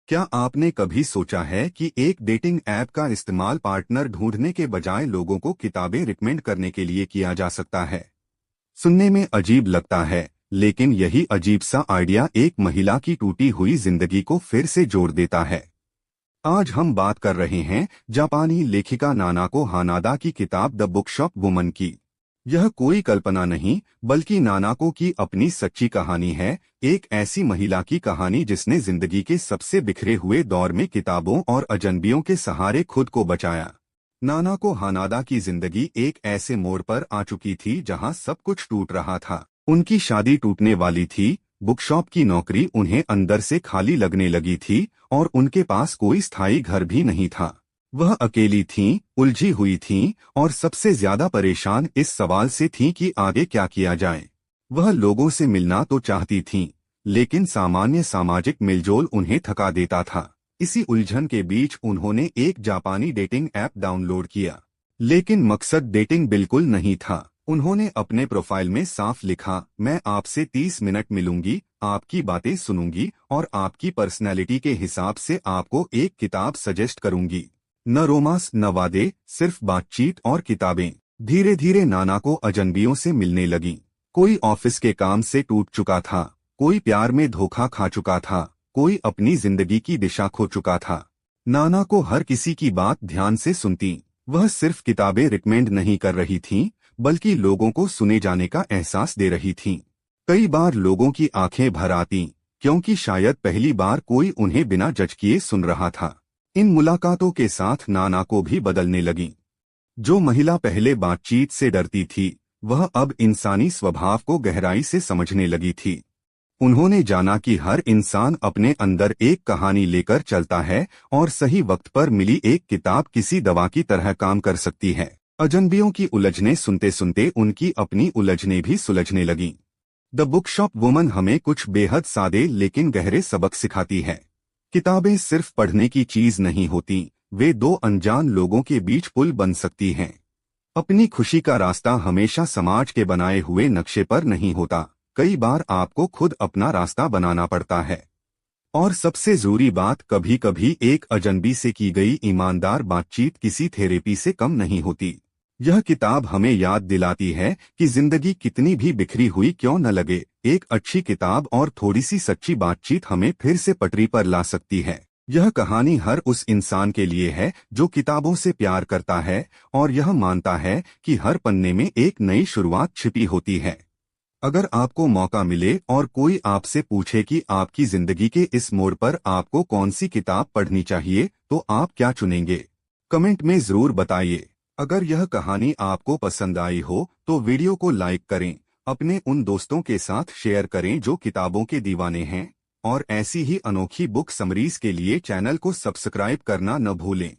क्या आपने कभी सोचा है कि एक डेटिंग ऐप का इस्तेमाल पार्टनर ढूंढने के बजाय लोगों को किताबें रिकमेंड करने के लिए किया जा सकता है? सुनने में अजीब लगता है, लेकिन यही अजीब सा आइडिया एक महिला की टूटी हुई जिंदगी को फिर से जोड़ देता है। आज हम बात कर रहे हैं जापानी लेखिका नानाको हानादा की किताब द बुकशॉप वुमन की। यह कोई कल्पना नहीं, बल्कि नानाको की अपनी सच्ची कहानी है। एक ऐसी महिला की कहानी जिसने जिंदगी के सबसे बिखरे हुए दौर में किताबों और अजनबियों के सहारे खुद को बचाया। नानाको हानादा की जिंदगी एक ऐसे मोड़ पर आ चुकी थी जहां सब कुछ टूट रहा था। उनकी शादी टूटने वाली थी, बुकशॉप की नौकरी उन्हें अंदर से खाली लगने लगी थी, और उनके पास कोई स्थायी घर भी नहीं था। वह अकेली थीं, उलझी हुई थीं, और सबसे ज्यादा परेशान इस सवाल से थीं कि आगे क्या किया जाए। वह लोगों से मिलना तो चाहती थीं, लेकिन सामान्य सामाजिक मिलजोल उन्हें थका देता था। इसी उलझन के बीच उन्होंने एक जापानी डेटिंग ऐप डाउनलोड किया। लेकिन मकसद डेटिंग बिल्कुल नहीं था। उन्होंने अपने प्रोफाइल में साफ लिखा, मैं आपसे 30 मिनट मिलूंगी, आपकी बातें सुनूंगी और आपकी पर्सनैलिटी के हिसाब से आपको एक किताब सजेस्ट करूंगी। न रोमांस न वादे, सिर्फ बातचीत और किताबें। धीरे धीरे नानाको अजनबियों से मिलने लगी। कोई ऑफिस के काम से टूट चुका था, कोई प्यार में धोखा खा चुका था, कोई अपनी जिंदगी की दिशा खो चुका था। नानाको हर किसी की बात ध्यान से सुनती। वह सिर्फ किताबें रिकमेंड नहीं कर रही थीं, बल्कि लोगों को सुने जाने का एहसास दे रही थीं। कई बार लोगों की आंखें भर आतीं, क्योंकि शायद पहली बार कोई उन्हें बिना जज किए सुन रहा था। इन मुलाकातों के साथ नानाको भी बदलने लगी। जो महिला पहले बातचीत से डरती थी, वह अब इंसानी स्वभाव को गहराई से समझने लगी थी। उन्होंने जाना कि हर इंसान अपने अंदर एक कहानी लेकर चलता है, और सही वक्त पर मिली एक किताब किसी दवा की तरह काम कर सकती है। अजनबियों की उलझने सुनते सुनते उनकी अपनी उलझने भी सुलझने लगीं। द बुकशॉप वुमन हमें कुछ बेहद सादे लेकिन गहरे सबक सिखाती है। किताबें सिर्फ पढ़ने की चीज नहीं होती, वे दो अनजान लोगों के बीच पुल बन सकती हैं। अपनी खुशी का रास्ता हमेशा समाज के बनाए हुए नक्शे पर नहीं होता, कई बार आपको खुद अपना रास्ता बनाना पड़ता है। और सबसे जरूरी बात, कभी कभी एक अजनबी से की गई ईमानदार बातचीत किसी थेरेपी से कम नहीं होती। यह किताब हमें याद दिलाती है कि जिंदगी कितनी भी बिखरी हुई क्यों न लगे, एक अच्छी किताब और थोड़ी सी सच्ची बातचीत हमें फिर से पटरी पर ला सकती है। यह कहानी हर उस इंसान के लिए है जो किताबों से प्यार करता है, और यह मानता है कि हर पन्ने में एक नई शुरुआत छिपी होती है। अगर आपको मौका मिले और कोई आपसे पूछे कि आपकी जिंदगी के इस मोड़ पर आपको कौन सी किताब पढ़नी चाहिए, तो आप क्या चुनेंगे? कमेंट में जरूर बताइए। अगर यह कहानी आपको पसंद आई हो तो वीडियो को लाइक करें, अपने उन दोस्तों के साथ शेयर करें जो किताबों के दीवाने हैं, और ऐसी ही अनोखी बुक समरीज के लिए चैनल को सब्सक्राइब करना न भूलें।